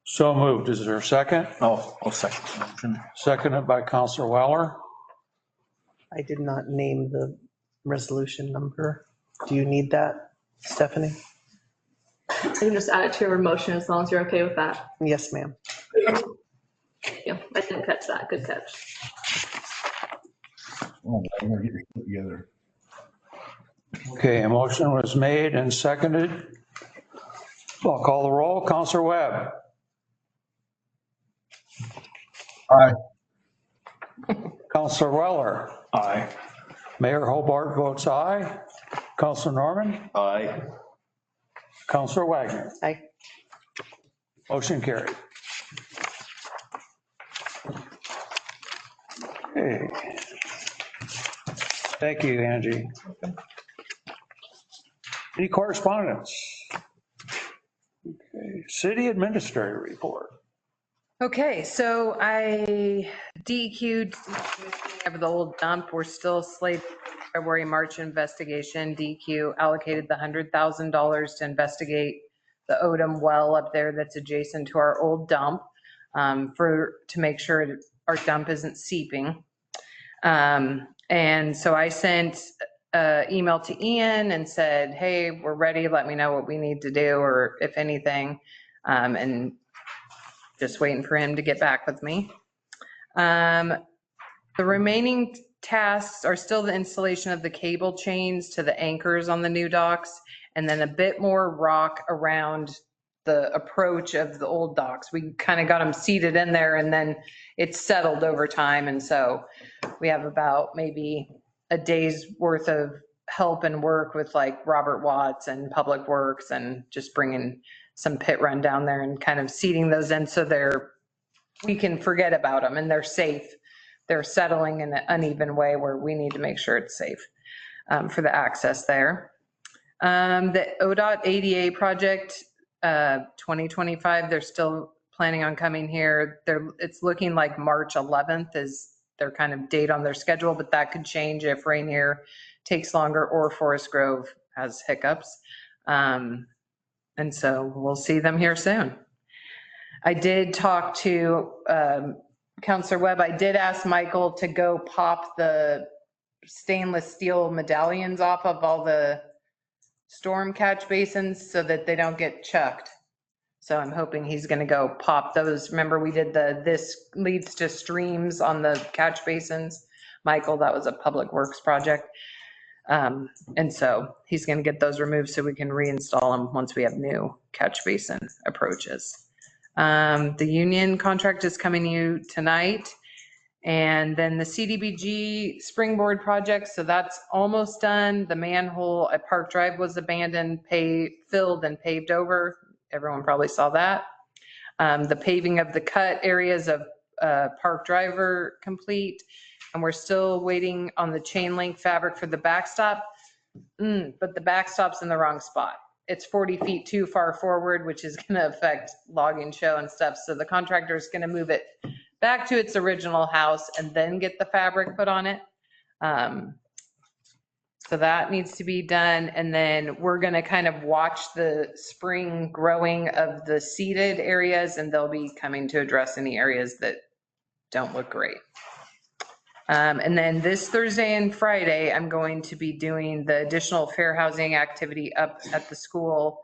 So moved. Is there a second? I'll second the motion. Seconded by Counselor Weller. I did not name the resolution number. Do you need that, Stephanie? You can just add it to your motion as long as you're okay with that. Yes, ma'am. Yeah, I didn't catch that. Good catch. Oh, I'm gonna get your foot together. Okay, a motion was made and seconded. I'll call the roll. Counselor Webb. Aye. Counselor Weller. Aye. Mayor Hobart votes aye. Counselor Norman. Aye. Counselor Wagner. Aye. Motion carried. Okay. Thank you, Angie. Any correspondence? Okay, city administrator report. Okay, so I DQ'd of the old dump. We're still slated for February, March investigation. DQ allocated the $100,000 to investigate the Odom well up there that's adjacent to our old dump to make sure our dump isn't seeping. And so I sent an email to Ian and said, hey, we're ready. Let me know what we need to do or if anything. And just waiting for him to get back with me. The remaining tasks are still the installation of the cable chains to the anchors on the new docks, and then a bit more rock around the approach of the old docks. We kind of got them seated in there and then it's settled over time. And so we have about maybe a day's worth of help and work with like Robert Watts and Public Works and just bringing some pit run down there and kind of seating those in so we can forget about them and they're safe. They're settling in an uneven way where we need to make sure it's safe for the access there. The ODOT ADA project 2025, they're still planning on coming here. It's looking like March 11th is their kind of date on their schedule, but that could change if Rainier takes longer or Forest Grove has hiccups. And so we'll see them here soon. I did talk to Counselor Webb. I did ask Michael to go pop the stainless steel medallions off of all the storm catch basins so that they don't get chucked. So I'm hoping he's going to go pop those. Remember we did this leads to streams on the catch basins. Michael, that was a Public Works project. And so he's going to get those removed so we can reinstall them once we have new catch basin approaches. The union contract is coming to you tonight. And then the CDBG springboard project, so that's almost done. The manhole at Park Drive was abandoned, filled and paved over. Everyone probably saw that. The paving of the cut areas of Park Drive are complete. And we're still waiting on the chain link fabric for the backstop. But the backstop's in the wrong spot. It's 40 feet too far forward, which is going to affect logging show and stuff. So the contractor is going to move it back to its original house and then get the fabric put on it. So that needs to be done. And then we're going to kind of watch the spring growing of the seeded areas, and they'll be coming to address any areas that don't look great. And then this Thursday and Friday, I'm going to be doing the additional fair housing activity up at the school,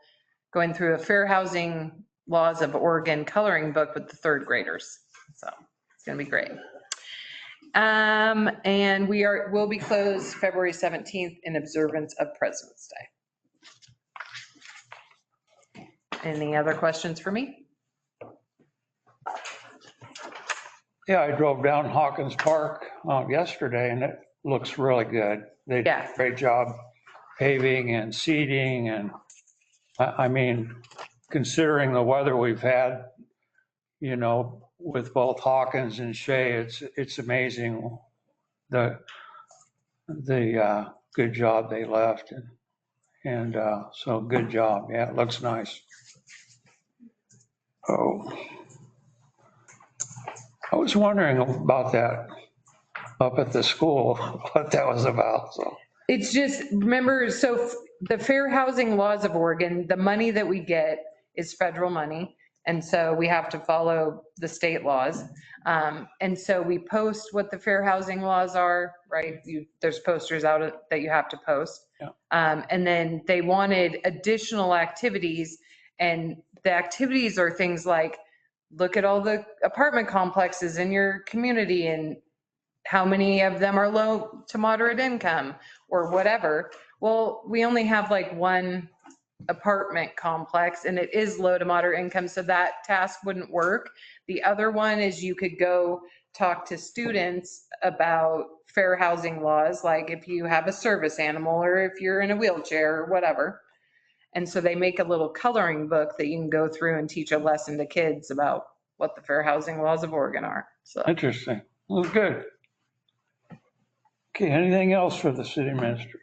going through a fair housing laws of Oregon coloring book with the third graders. So it's going to be great. And we'll be closed February 17th in observance of President's Day. Any other questions for me? Yeah, I drove down Hawkins Park yesterday and it looks really good. They did a great job paving and seeding and I mean, considering the weather we've had, you know, with both Hawkins and Shea, it's amazing the good job they left and so good job. Yeah, it looks nice. Oh, I was wondering about that up at the school, what that was about. So It's just, remember, so the fair housing laws of Oregon, the money that we get is federal money. And so we have to follow the state laws. And so we post what the fair housing laws are, right? There's posters out that you have to post. Yeah. And then they wanted additional activities. And the activities are things like, look at all the apartment complexes in your community and how many of them are low to moderate income or whatever. Well, we only have like one apartment complex and it is low to moderate income, so that task wouldn't work. The other one is you could go talk to students about fair housing laws, like if you have a service animal or if you're in a wheelchair or whatever. And so they make a little coloring book that you can go through and teach a lesson to kids about what the fair housing laws of Oregon are. So interesting. Well, good. Okay, anything else for the city administrator?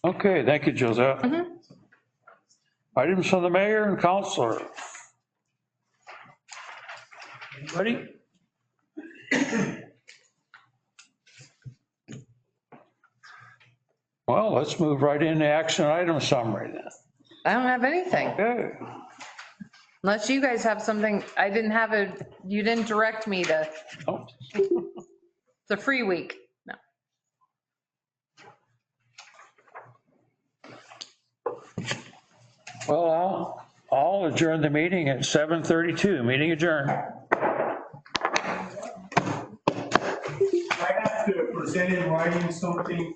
Okay, thank you, Josette. Items from the mayor and councilor. Anybody? Well, let's move right into action item summary then. I don't have anything. Okay. Unless you guys have something, you didn't direct me to. Oh. It's a free week. No. Well, I'll adjourn the meeting at 7:32. Meeting adjourned. I have to present in writing something